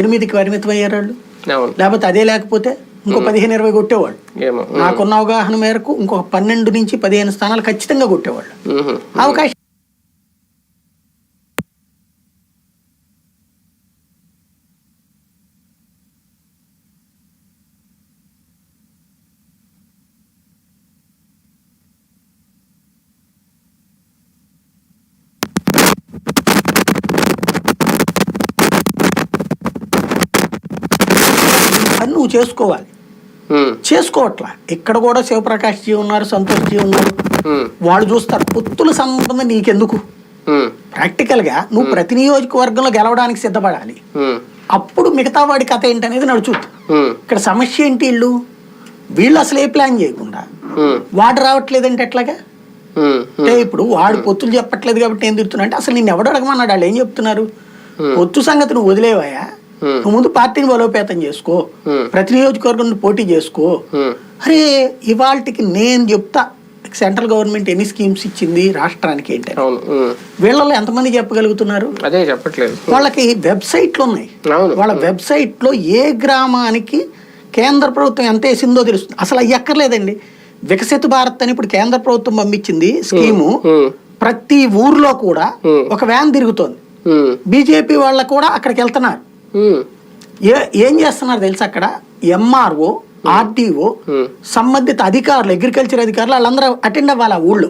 8కి పరిమితం అయ్యారు వాళ్ళు. లేకపోతే అదే లేకపోతే ఇంకో 15-20 కొట్టేవాళ్ళు. నాకున్న అవగాహన మేరకు ఇంకొక 12 నుంచి 15 స్థానాలు ఖచ్చితంగా కొట్టేవాళ్ళు. అవకాశం నువ్వు చేసుకోవాలి, చేసుకోవట్లా. ఇక్కడ కూడా శివప్రకాష్ జీ ఉన్నారు, సంతోష్ జీ ఉన్నారు, వాళ్ళు చూస్తారు. పొత్తుల సంబంధం నీకెందుకు? ప్రాక్టికల్ గా నువ్వు ప్రతి నియోజకవర్గంలో గెలవడానికి సిద్ధపడాలి. అప్పుడు మిగతా వాడి కథ ఏంటనేది నడుచుద్ది. ఇక్కడ సమస్య ఏంటి? వీళ్ళు అసలు ఏ ప్లాన్ చేయకుండా వాడు రావట్లేదంటే ఎట్లాగా? అంటే ఇప్పుడు వాడు పొత్తులు చెప్పట్లేదు కాబట్టి ఏం తిరుగుతున్నా అంటే అసలు నిన్ను ఎవడు అడగమన్నాడు? వాళ్ళు ఏం చెప్తున్నారు? పొత్తు సంగతి నువ్వు వదిలేవాయా? నువ్వు ముందు పార్టీని బలోపేతం చేసుకో, ప్రతి నియోజకవర్గం పోటీ చేసుకో. అరే ఇవాళకి నేను చెప్తా సెంట్రల్ గవర్నమెంట్ ఎన్ని స్కీమ్స్ ఇచ్చింది రాష్ట్రానికి ఏంటి, వీళ్ళలో ఎంతమంది చెప్పగలుగుతున్నారు? అదే చెప్పట్లేదు. వాళ్ళకి వెబ్సైట్లు ఉన్నాయి. వాళ్ళ వెబ్సైట్ లో ఏ గ్రామానికి కేంద్ర ప్రభుత్వం ఎంత వేసిందో తెలుస్తుంది. అసలు అవి ఎక్కర్లేదండి. వికసిత భారత్ అని ఇప్పుడు కేంద్ర ప్రభుత్వం పంపించింది స్కీము. ప్రతి ఊర్లో కూడా ఒక వ్యాన్ తిరుగుతోంది. బీజేపీ వాళ్ళ కూడా అక్కడికి వెళ్తున్నారు. ఏం చేస్తున్నారు తెలుసు? అక్కడ ఎంఆర్ఓ, ఆర్టీఓ, సంబంధిత అధికారులు, అగ్రికల్చర్ అధికారులు వాళ్ళందరూ అటెండ్ అవ్వాలి. ఆ ఊళ్ళో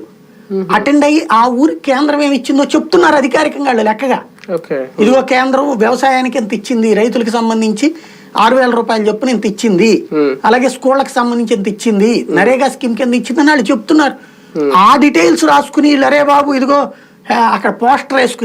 అటెండ్ అయ్యి ఆ ఊరి కేంద్రం ఏమి ఇచ్చిందో చెప్తున్నారు అధికారికంగా వాళ్ళు లెక్కగా. ఇదిగో కేంద్రం వ్యవసాయానికి ఎంత ఇచ్చింది, రైతులకు సంబంధించి 6,000 రూపాయలు చొప్పున ఎంత ఇచ్చింది, అలాగే స్కూళ్ళకి సంబంధించి ఎంత ఇచ్చింది, నరేగా స్కీమ్ కింద ఇచ్చింది అని వాళ్ళు చెప్తున్నారు. ఆ డీటెయిల్స్ రాసుకుని అరే బాబు ఇదిగో అక్కడ పోస్టర్ వేసుకుని